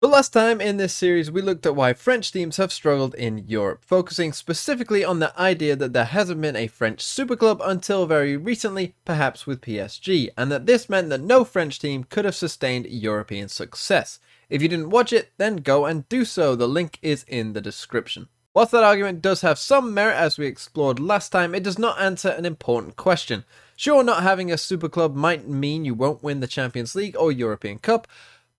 But last time in this series, we looked at why French teams have struggled in Europe, focusing specifically on the idea that there hasn't been a French superclub until very recently, perhaps with PSG, and that this meant that no French team could have sustained European success. If you didn't watch it, then go and do so, the link is in the description. Whilst that argument does have some merit as we explored last time, it does not answer an important question. Sure, not having a superclub might mean you won't win the Champions League or European Cup,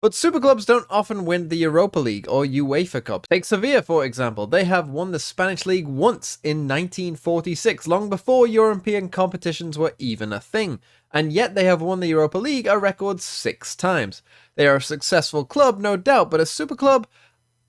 but superclubs don't often win the Europa League or UEFA Cup. Take Sevilla for example, they have won the Spanish League once in 1946, long before European competitions were even a thing, and yet they have won the Europa League a record 6 times. They are a successful club, no doubt, but a superclub?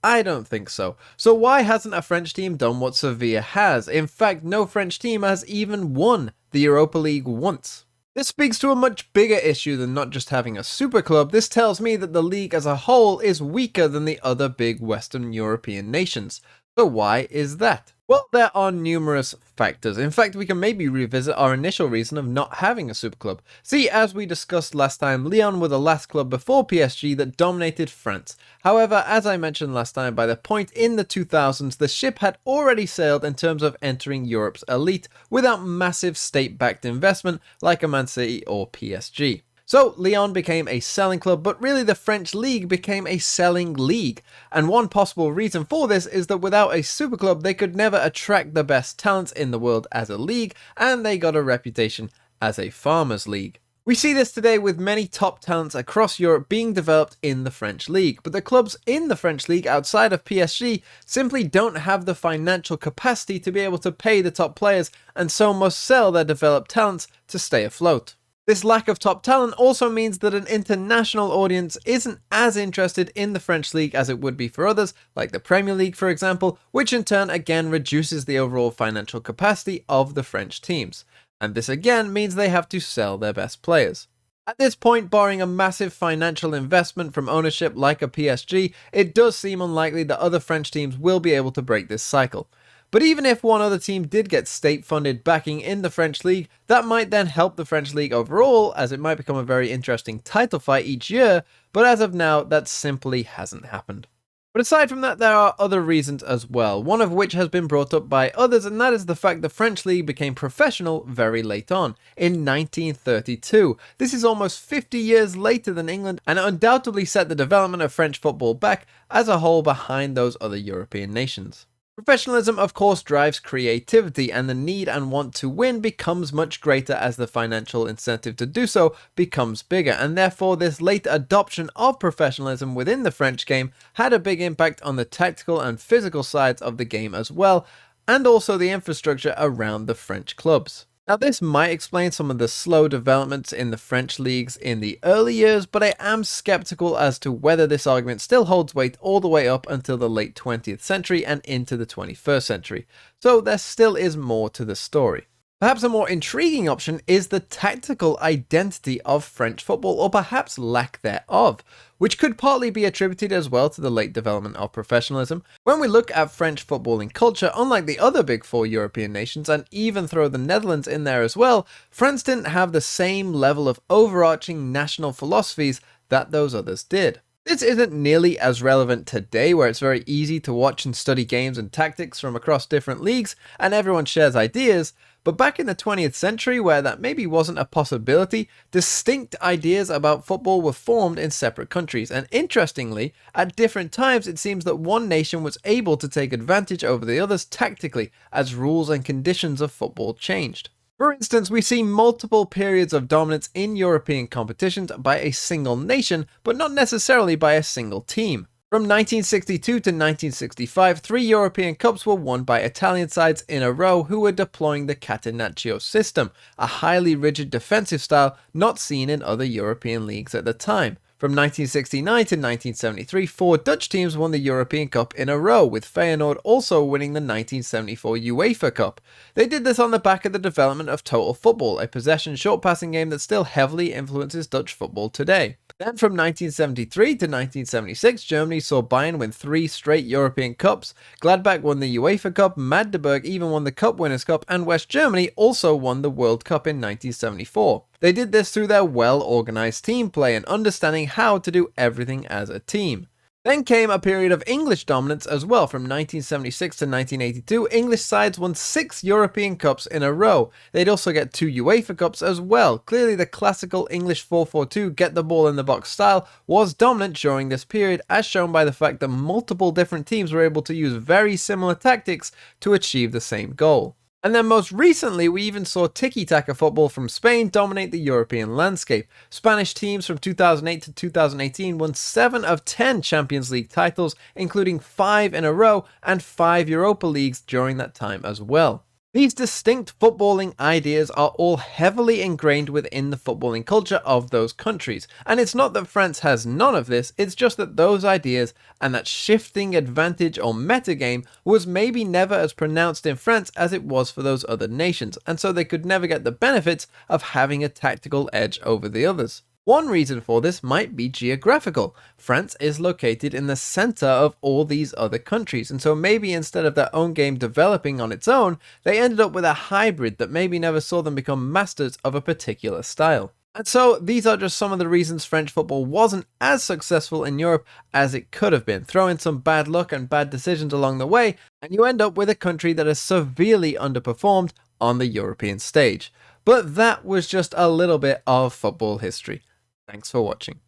I don't think so. So why hasn't a French team done what Sevilla has? In fact, no French team has even won the Europa League once. This speaks to a much bigger issue than not just having a super club. This tells me that the league as a whole is weaker than the other big Western European nations. So why is that? Well, there are numerous factors. In fact, we can maybe revisit our initial reason of not having a super club. See, as we discussed last time, Lyon were the last club before PSG that dominated France. However, as I mentioned last time, by the point in the 2000s, the ship had already sailed in terms of entering Europe's elite without massive state-backed investment like a Man City or PSG. So Lyon became a selling club, but really the French league became a selling league. And one possible reason for this is that without a super club, they could never attract the best talents in the world as a league, and they got a reputation as a farmers' league. We see this today with many top talents across Europe being developed in the French league, but the clubs in the French league outside of PSG simply don't have the financial capacity to be able to pay the top players, and so must sell their developed talents to stay afloat. This lack of top talent also means that an international audience isn't as interested in the French league as it would be for others, like the Premier League for example, which in turn again reduces the overall financial capacity of the French teams. And this again means they have to sell their best players. At this point, barring a massive financial investment from ownership like a PSG, it does seem unlikely that other French teams will be able to break this cycle. But even if one other team did get state-funded backing in the French league, that might then help the French league overall, as it might become a very interesting title fight each year, but as of now, that simply hasn't happened. But aside from that, there are other reasons as well, one of which has been brought up by others, and that is the fact the French league became professional very late on, in 1932. This is almost 50 years later than England, and it undoubtedly set the development of French football back as a whole behind those other European nations. Professionalism of course drives creativity, and the need and want to win becomes much greater as the financial incentive to do so becomes bigger, and therefore this late adoption of professionalism within the French game had a big impact on the tactical and physical sides of the game as well, and also the infrastructure around the French clubs. Now this might explain some of the slow developments in the French leagues in the early years, but I am skeptical as to whether this argument still holds weight all the way up until the late 20th century and into the 21st century, so there still is more to the story. Perhaps a more intriguing option is the tactical identity of French football, or perhaps lack thereof, which could partly be attributed as well to the late development of professionalism. When we look at French footballing culture, unlike the other big four European nations, and even throw the Netherlands in there as well, France didn't have the same level of overarching national philosophies that those others did. This isn't nearly as relevant today, where it's very easy to watch and study games and tactics from across different leagues, and everyone shares ideas, but back in the 20th century, where that maybe wasn't a possibility, distinct ideas about football were formed in separate countries, and interestingly, at different times it seems that one nation was able to take advantage over the others tactically as rules and conditions of football changed. For instance, we see multiple periods of dominance in European competitions by a single nation, but not necessarily by a single team. From 1962 to 1965, 3 European Cups were won by Italian sides in a row who were deploying the Catenaccio system, a highly rigid defensive style not seen in other European leagues at the time. From 1969 to 1973, 4 Dutch teams won the European Cup in a row, with Feyenoord also winning the 1974 UEFA Cup. They did this on the back of the development of total football, a possession short passing game that still heavily influences Dutch football today. Then from 1973 to 1976, Germany saw Bayern win 3 straight European Cups, Gladbach won the UEFA Cup, Magdeburg even won the Cup Winners' Cup, and West Germany also won the World Cup in 1974. They did this through their well-organized team play and understanding how to do everything as a team. Then came a period of English dominance as well. From 1976 to 1982, English sides won 6 European Cups in a row. They'd also get 2 UEFA Cups as well. Clearly the classical English 4-4-2 get the ball in the box style was dominant during this period, as shown by the fact that multiple different teams were able to use very similar tactics to achieve the same goal. And then most recently, we even saw tiki-taka football from Spain dominate the European landscape. Spanish teams from 2008 to 2018 won 7 of 10 Champions League titles, including 5 in a row and 5 Europa Leagues during that time as well. These distinct footballing ideas are all heavily ingrained within the footballing culture of those countries. And it's not that France has none of this, it's just that those ideas and that shifting advantage or metagame was maybe never as pronounced in France as it was for those other nations, and so they could never get the benefits of having a tactical edge over the others. One reason for this might be geographical. France is located in the center of all these other countries, and so maybe instead of their own game developing on its own, they ended up with a hybrid that maybe never saw them become masters of a particular style. And so these are just some of the reasons French football wasn't as successful in Europe as it could have been. Throw in some bad luck and bad decisions along the way, and you end up with a country that has severely underperformed on the European stage. But that was just a little bit of football history. Thanks for watching.